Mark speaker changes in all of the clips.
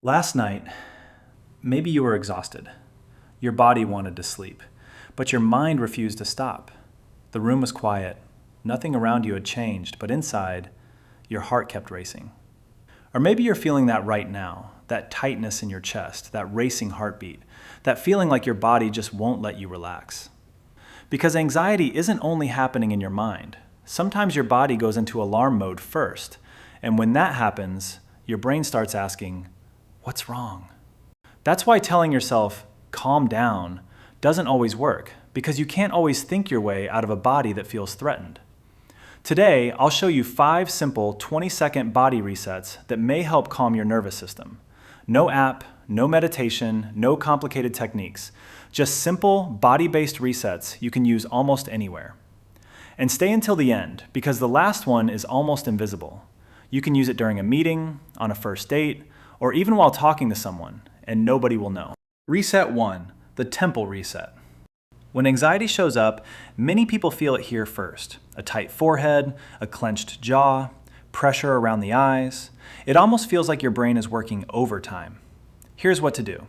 Speaker 1: Last night, maybe you were exhausted. Your body wanted to sleep, but your mind refused to stop. The room was quiet. Nothing around you had changed, but inside, your heart kept racing. Or maybe you're feeling that right now, that tightness in your chest, that racing heartbeat, that feeling like your body just won't let you relax. Because anxiety isn't only happening in your mind. Sometimes your body goes into alarm mode first, and when that happens, your brain starts asking, "What's wrong?" That's why telling yourself, "calm down," doesn't always work, because you can't always think your way out of a body that feels threatened. Today, I'll show you 5 simple 20-second body resets that may help calm your nervous system. No app, no meditation, no complicated techniques. Just simple, body-based resets you can use almost anywhere. And stay until the end, because the last one is almost invisible. You can use it during a meeting, on a first date, or even while talking to someone, and nobody will know. Reset 1, the temple reset. When anxiety shows up, many people feel it here first. A tight forehead, a clenched jaw, pressure around the eyes. It almost feels like your brain is working overtime. Here's what to do.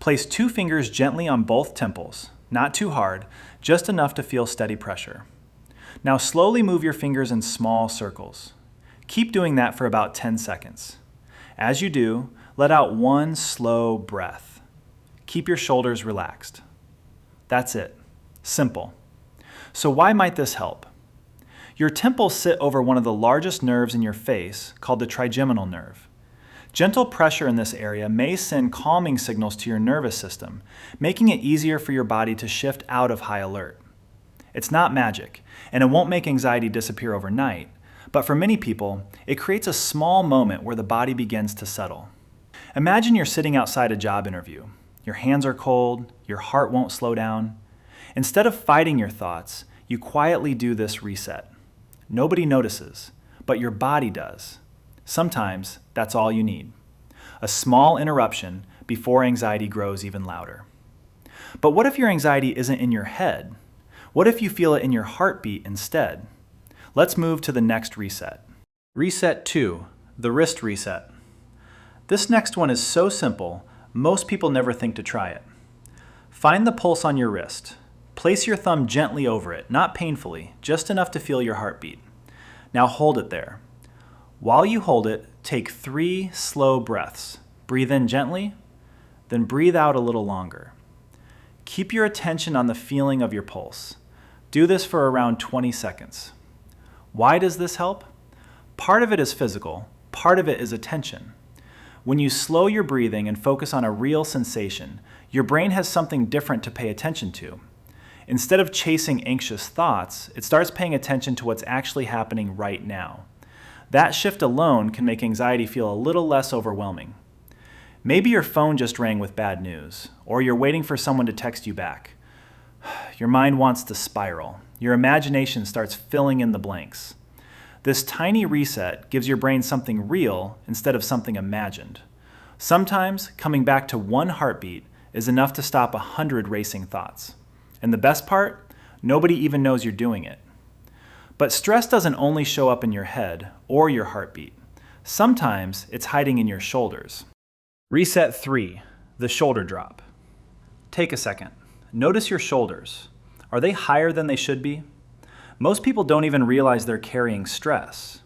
Speaker 1: Place 2 fingers gently on both temples, not too hard, just enough to feel steady pressure. Now slowly move your fingers in small circles. Keep doing that for about 10 seconds. As you do, let out one slow breath. Keep your shoulders relaxed. That's it. Simple. So why might this help? Your temples sit over one of the largest nerves in your face, called the trigeminal nerve. Gentle pressure in this area may send calming signals to your nervous system, making it easier for your body to shift out of high alert. It's not magic, and it won't make anxiety disappear overnight, but for many people, it creates a small moment where the body begins to settle. Imagine you're sitting outside a job interview. Your hands are cold, your heart won't slow down. Instead of fighting your thoughts, you quietly do this reset. Nobody notices, but your body does. Sometimes that's all you need. A small interruption before anxiety grows even louder. But what if your anxiety isn't in your head? What if you feel it in your heartbeat instead? Let's move to the next reset. Reset 2, the wrist reset. This next one is so simple, most people never think to try it. Find the pulse on your wrist. Place your thumb gently over it, not painfully, just enough to feel your heartbeat. Now hold it there. While you hold it, take 3 slow breaths. Breathe in gently, then breathe out a little longer. Keep your attention on the feeling of your pulse. Do this for around 20 seconds. Why does this help? Part of it is physical, part of it is attention. When you slow your breathing and focus on a real sensation, your brain has something different to pay attention to. Instead of chasing anxious thoughts, it starts paying attention to what's actually happening right now. That shift alone can make anxiety feel a little less overwhelming. Maybe your phone just rang with bad news, or you're waiting for someone to text you back. Your mind wants to spiral. Your imagination starts filling in the blanks. This tiny reset gives your brain something real instead of something imagined. Sometimes coming back to 1 heartbeat is enough to stop 100 racing thoughts. And the best part, nobody even knows you're doing it. But stress doesn't only show up in your head or your heartbeat. Sometimes it's hiding in your shoulders. Reset 3, the shoulder drop. Take a second. Notice your shoulders. Are they higher than they should be? Most people don't even realize they're carrying stress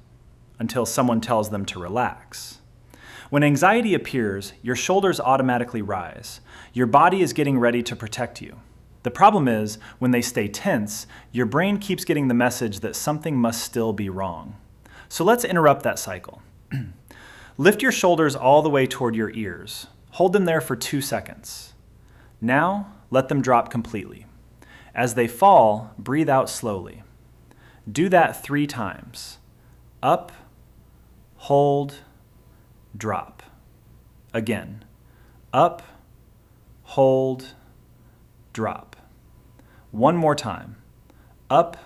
Speaker 1: until someone tells them to relax. When anxiety appears, your shoulders automatically rise. Your body is getting ready to protect you. The problem is, when they stay tense, your brain keeps getting the message that something must still be wrong. So let's interrupt that cycle. Lift your shoulders all the way toward your ears. Hold them there for 2 seconds. Now, let them drop completely. As they fall, breathe out slowly. Do that 3 times. Up, hold, drop. Again. Up, hold, drop. One more time. Up,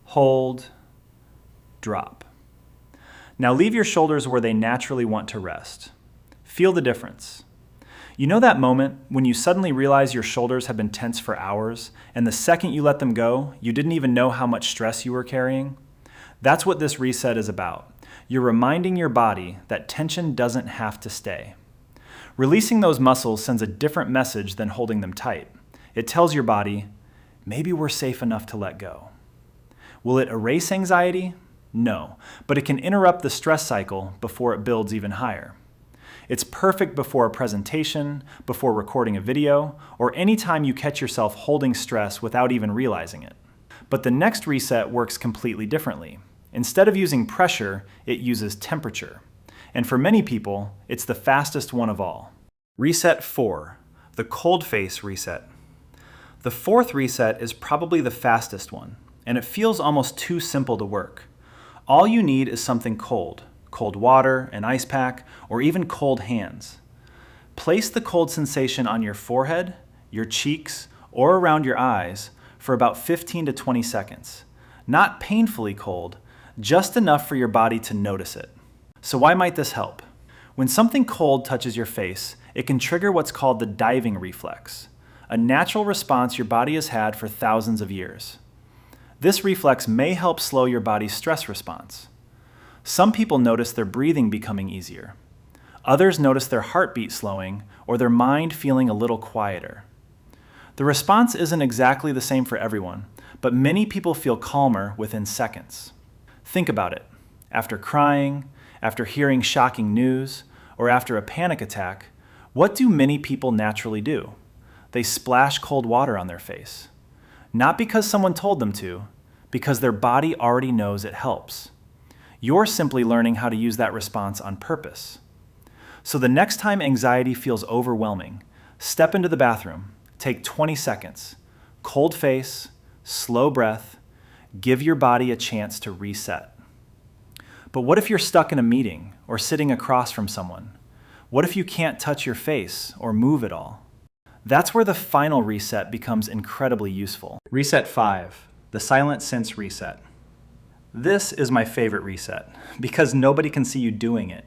Speaker 1: hold, drop. Now leave your shoulders where they naturally want to rest. Feel the difference. You know that moment when you suddenly realize your shoulders have been tense for hours, and the second you let them go, you didn't even know how much stress you were carrying? That's what this reset is about. You're reminding your body that tension doesn't have to stay. Releasing those muscles sends a different message than holding them tight. It tells your body, maybe we're safe enough to let go. Will it erase anxiety? No, but it can interrupt the stress cycle before it builds even higher. It's perfect before a presentation, before recording a video, or any time you catch yourself holding stress without even realizing it. But the next reset works completely differently. Instead of using pressure, it uses temperature. And for many people, it's the fastest one of all. Reset 4, the cold face reset. The fourth reset is probably the fastest one, and it feels almost too simple to work. All you need is something cold. Cold water, an ice pack, or even cold hands. Place the cold sensation on your forehead, your cheeks, or around your eyes for about 15 to 20 seconds. Not painfully cold, just enough for your body to notice it. So why might this help? When something cold touches your face, it can trigger what's called the diving reflex, a natural response your body has had for thousands of years. This reflex may help slow your body's stress response. Some people notice their breathing becoming easier. Others notice their heartbeat slowing or their mind feeling a little quieter. The response isn't exactly the same for everyone, but many people feel calmer within seconds. Think about it. After crying, after hearing shocking news, or after a panic attack, what do many people naturally do? They splash cold water on their face. Not because someone told them to, because their body already knows it helps. You're simply learning how to use that response on purpose. So the next time anxiety feels overwhelming, step into the bathroom, take 20 seconds, cold face, slow breath, give your body a chance to reset. But what if you're stuck in a meeting or sitting across from someone? What if you can't touch your face or move at all? That's where the final reset becomes incredibly useful. Reset 5, the silent sense reset. This is my favorite reset because nobody can see you doing it.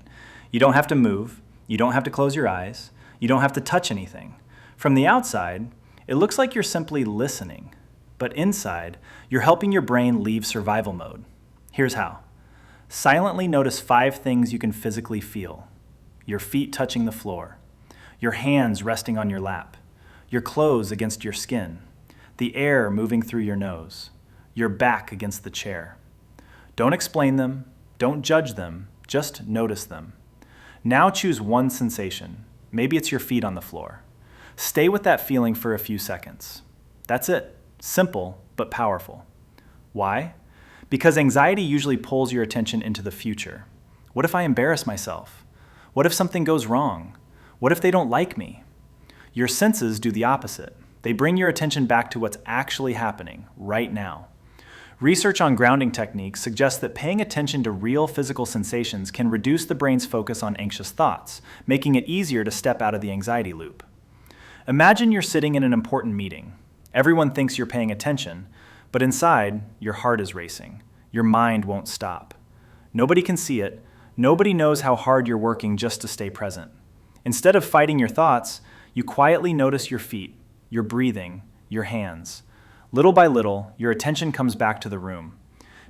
Speaker 1: You don't have to move, you don't have to close your eyes, you don't have to touch anything. From the outside, it looks like you're simply listening, but inside, you're helping your brain leave survival mode. Here's how. Silently notice 5 things you can physically feel. Your feet touching the floor, your hands resting on your lap, your clothes against your skin, the air moving through your nose, your back against the chair. Don't explain them, don't judge them, just notice them. Now choose one sensation. Maybe it's your feet on the floor. Stay with that feeling for a few seconds. That's it. Simple, but powerful. Why? Because anxiety usually pulls your attention into the future. What if I embarrass myself? What if something goes wrong? What if they don't like me? Your senses do the opposite. They bring your attention back to what's actually happening right now. Research on grounding techniques suggests that paying attention to real physical sensations can reduce the brain's focus on anxious thoughts, making it easier to step out of the anxiety loop. Imagine you're sitting in an important meeting. Everyone thinks you're paying attention, but inside, your heart is racing. Your mind won't stop. Nobody can see it. Nobody knows how hard you're working just to stay present. Instead of fighting your thoughts, you quietly notice your feet, your breathing, your hands. Little by little, your attention comes back to the room.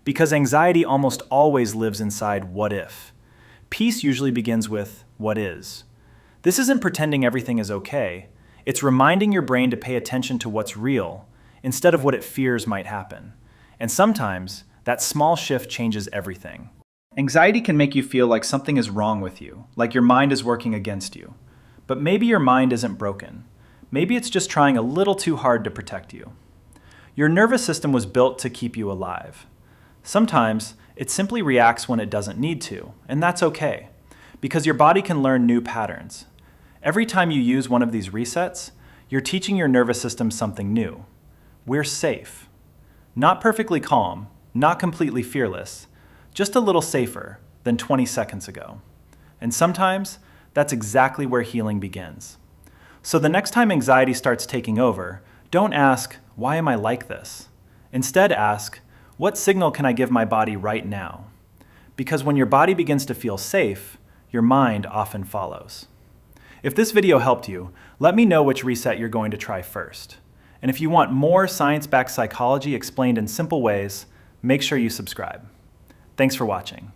Speaker 1: Because anxiety almost always lives inside what if. Peace usually begins with what is. This isn't pretending everything is okay. It's reminding your brain to pay attention to what's real instead of what it fears might happen. And sometimes, that small shift changes everything. Anxiety can make you feel like something is wrong with you, like your mind is working against you. But maybe your mind isn't broken. Maybe it's just trying a little too hard to protect you. Your nervous system was built to keep you alive. Sometimes, it simply reacts when it doesn't need to, and that's okay, because your body can learn new patterns. Every time you use one of these resets, you're teaching your nervous system something new. We're safe. Not perfectly calm, not completely fearless, just a little safer than 20 seconds ago. And sometimes, that's exactly where healing begins. So the next time anxiety starts taking over, don't ask, why am I like this? Instead ask, what signal can I give my body right now? Because when your body begins to feel safe, your mind often follows. If this video helped you, let me know which reset you're going to try first. And if you want more science-backed psychology explained in simple ways, make sure you subscribe. Thanks for watching.